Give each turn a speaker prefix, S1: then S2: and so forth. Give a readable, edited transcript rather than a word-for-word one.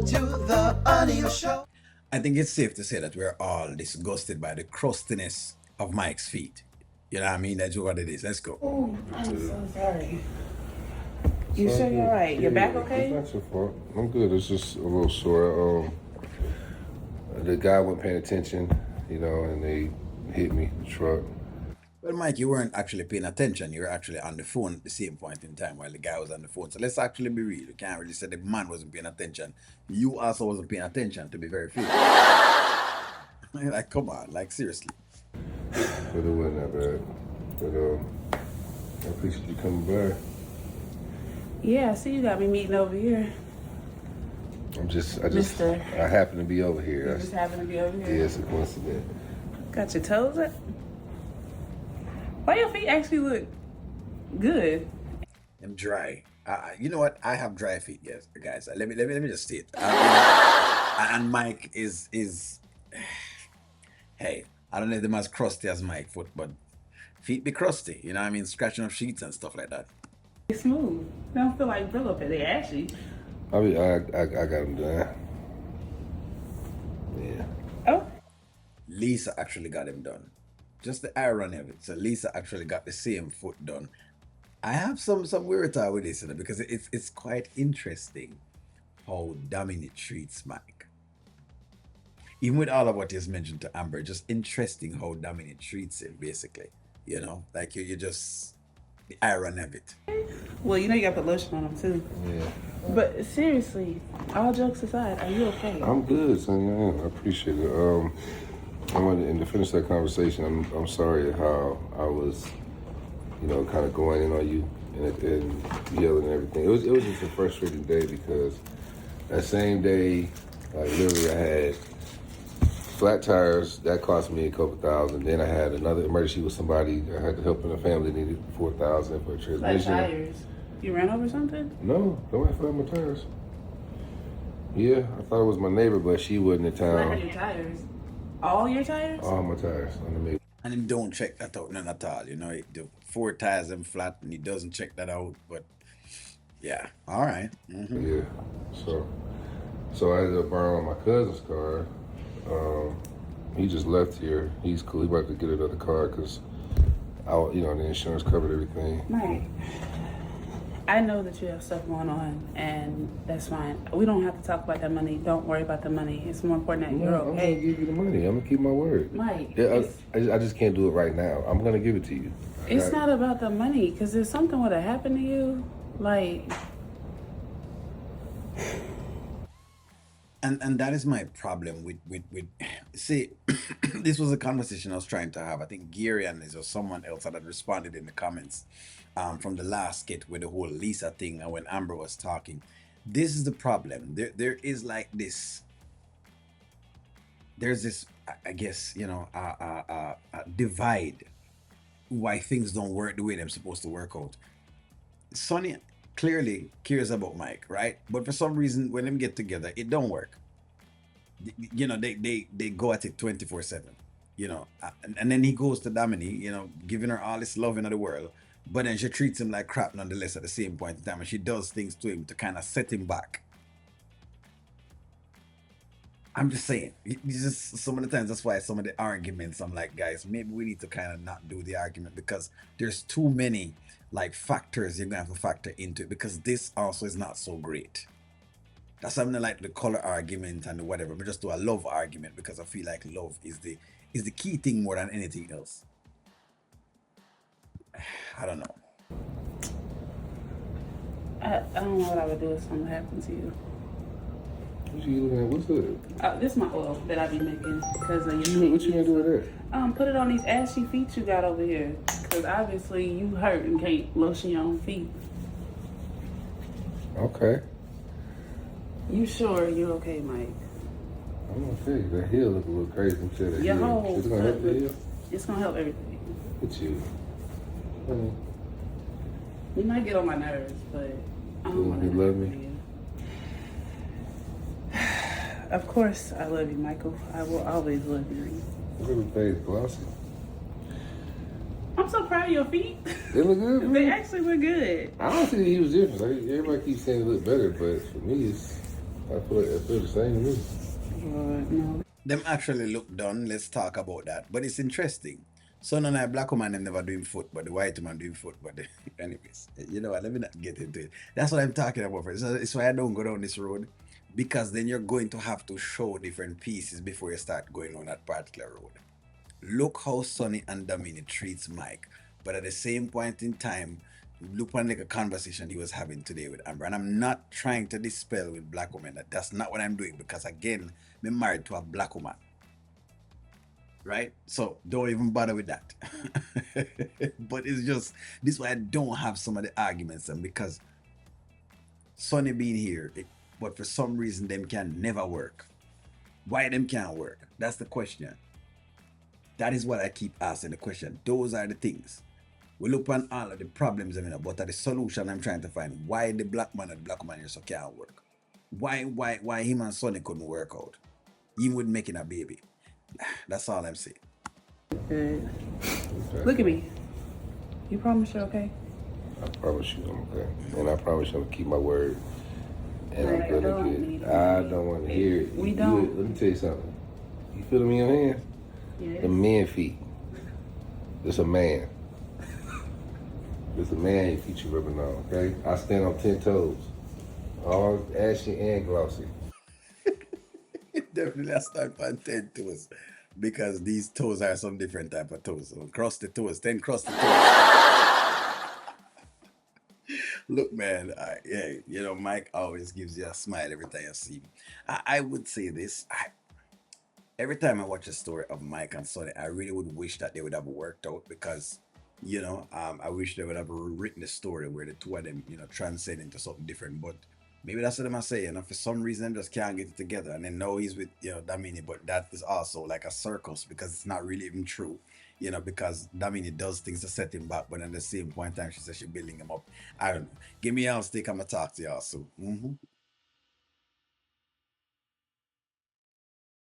S1: to the audio show.
S2: I think it's safe to say that we're all disgusted by the crustiness of Mike's feet. You know what I mean? That's what it is. Let's go.
S3: Oh, I'm so sorry. You sure you're all right? Your back okay?
S4: It's not your fault. I'm good. It's just a little sore. The guy wasn't paying attention, and they hit me, the truck.
S2: Well, Mike, you weren't actually paying attention. You were actually on the phone at the same point in time while the guy was on the phone. So let's actually be real. You can't really say the man wasn't paying attention. You also wasn't paying attention, to be very fair. Like, come on. Like, seriously.
S4: But it wasn't that bad. But I appreciate you coming by.
S3: Yeah, I see you got me meeting over here.
S4: I happen to be over here.
S3: You just happen to be over here?
S4: Yeah, it's a coincidence.
S3: Got your toes up? Why your feet actually look good?
S2: I'm dry. You know what? I have dry feet, yes, guys. Let me just state. And Mike is hey, I don't know if they're as crusty as Mike foot, but feet be crusty. You know what I mean? Scratching up sheets and stuff like that.
S3: It's smooth. They don't feel like Brillo pit. They actually.
S4: I got them done. Yeah.
S3: Oh.
S2: Lesa actually got him done. Just the irony of it. So Lesa actually got the same foot done. I have some weird talk with this, because it's quite interesting how Dominic treats Mike. Even with all of what he's mentioned to Amber, just interesting how Dominic treats him, basically. Like you just the irony of it.
S3: Well, you got the lotion on him too.
S4: Yeah.
S3: But seriously, all jokes aside, are you okay?
S4: I'm good, son. Yeah, I appreciate it. And to finish that conversation, I'm sorry how I was, kind of going in on you and yelling and everything. It was just a frustrating day because that same day, like literally I had flat tires, that cost me a couple thousand. Then I had another emergency with somebody. I had to help in a family, needed $4,000 for a transmission.
S3: Flat tires? You ran over something?
S4: No, nobody flat my tires. Yeah, I thought it was my neighbor, but she wasn't in town.
S3: Flat your tires? All your tires?
S4: All my tires on the maybe.
S2: And him don't check that out none at all. The 4 tires them flat and he doesn't check that out. But yeah, all right. Mm-hmm.
S4: Yeah, so I ended up borrowing my cousin's car. He just left here. He's cool. He about to get another car because, the insurance covered everything.
S3: Mike, I know that you have stuff going on, and that's fine. We don't have to talk about that money. Don't worry about the money. It's more important that you're okay.
S4: I'm gonna give you the money. I'm gonna keep my word.
S3: Mike,
S4: yeah, I just can't do it right now. I'm gonna give it to you.
S3: It's not about the money, because if something would have happened to you, like.
S2: And that is my problem with see, this was a conversation I was trying to have. I think Gary and or someone else had responded in the comments from the last skit with the whole Lesa thing and when Amber was talking. This is the problem. There is like this. There's this, I guess, divide why things don't work the way they're supposed to work out. Sonny clearly cares about Mike, right? But for some reason, when them get together, it don't work. They go at it 24/7. And then he goes to Dominique, giving her all this love in the world, but then she treats him like crap nonetheless at the same point in time, and she does things to him to kind of set him back. I'm just saying, it's just some of the times that's why some of the arguments, I'm like, guys, maybe we need to kind of not do the argument because there's too many like factors you're gonna have to factor into it, because this also is not so great. That's something like the color argument and the whatever, but just do a love argument because I feel like love is the key thing more than anything else. I don't know.
S3: I don't know what I would do if something happened to you.
S4: What you looking at? What's it?
S3: This is my oil that I be making because of you.
S4: What you gonna do with that?
S3: Put it on these ashy feet you got over here. Because obviously you hurt and can't lotion your own feet.
S4: Okay.
S3: You sure you're okay, Mike?
S4: I'm okay. The heel look a little crazy.
S3: Your whole
S4: It's gonna help the heel?
S3: It's gonna help everything.
S4: It's you. Honey.
S3: You might get on my nerves, but I don't want to.
S4: You love me?
S3: Of course I love you, Michael. I will always love you.
S4: Everything's glossy.
S3: I'm so proud of your feet.
S4: They look good, man.
S3: They actually look good.
S4: I don't think he was different. Everybody keeps saying it look better, but for me, it's I feel the same to me.
S3: No.
S2: Them actually look done. Let's talk about that. But it's interesting. So none of black woman them never doing foot, but the white woman doing foot. But anyways, you know what? Let me not get into it. That's what I'm talking about. Friends. So it's why I don't go down this road, because then you're going to have to show different pieces before you start going on that particular road. Look how Sonny and Dominic treats Mike. But at the same point in time, look on like a conversation he was having today with Amber. And I'm not trying to dispel with black women. That's not what I'm doing, because again, I'm married to a black woman. Right? So don't even bother with that. But it's just this is why I don't have some of the arguments, and because Sonny being here, but for some reason them can never work. Why them can't work? That's the question. That is what I keep asking the question. Those are the things. We look on all of the problems, but the solution I'm trying to find. Why the black man and the black woman here so can't work? Why him and Sonny couldn't work out? Even with making a baby. That's all I'm saying.
S3: Good. Look at me. You promise you're okay?
S4: I promise you I'm okay. And I promise you I'm gonna keep my word. And I'm
S3: Right,
S4: gonna get I don't want to hear it.
S3: We don't.
S4: Let me tell you something. You feeling me in your hands?
S3: Yes.
S4: The man feet. It's a man. It's a man feet you rubbing on, okay? I stand on 10 toes. All ashy and glossy.
S2: Definitely I start on 10 toes, because these toes are some different type of toes. So crusty toes, 10 crusty toes. Look, man, yeah, Mike always gives you a smile every time you see him. I would say this. Every time I watch a story of Mike and Sonny, I really would wish that they would have worked out, because, I wish they would have written a story where the two of them, transcend into something different. But maybe that's what I'm saying. And for some reason, they just can't get it together. And then now he's with, Damini, but that is also like a circus, because it's not really even true. Because Damini does things to set him back, but at the same point in time, she says she's building him up. I don't know. Give me y'all stick, I'm gonna talk to y'all soon.